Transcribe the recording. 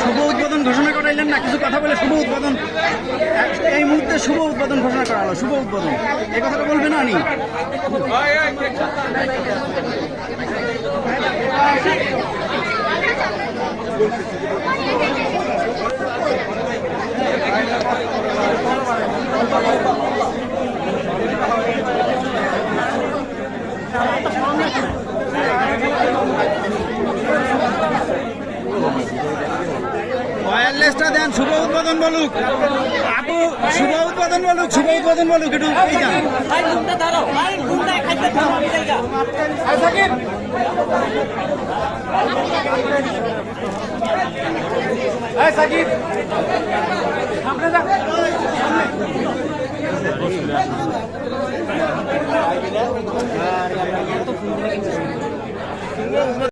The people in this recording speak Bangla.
শুভ উদ্বোধন ঘোষণা করাইলেন না, কিছু কথা বলে শুভ উদ্বোধন এই মুহূর্তে শুভ উদ্বোধন ঘোষণা করা হলো, শুভ উদ্বোধন এই কথাটা বলবেন না নি? ওয়্যারলেসটা দেন, শুভ উদ্বোধন বলুক আপু, শুভ উদ্বোধন বলুক, শুভ উদ্বোধন বলুক একটু সাকিব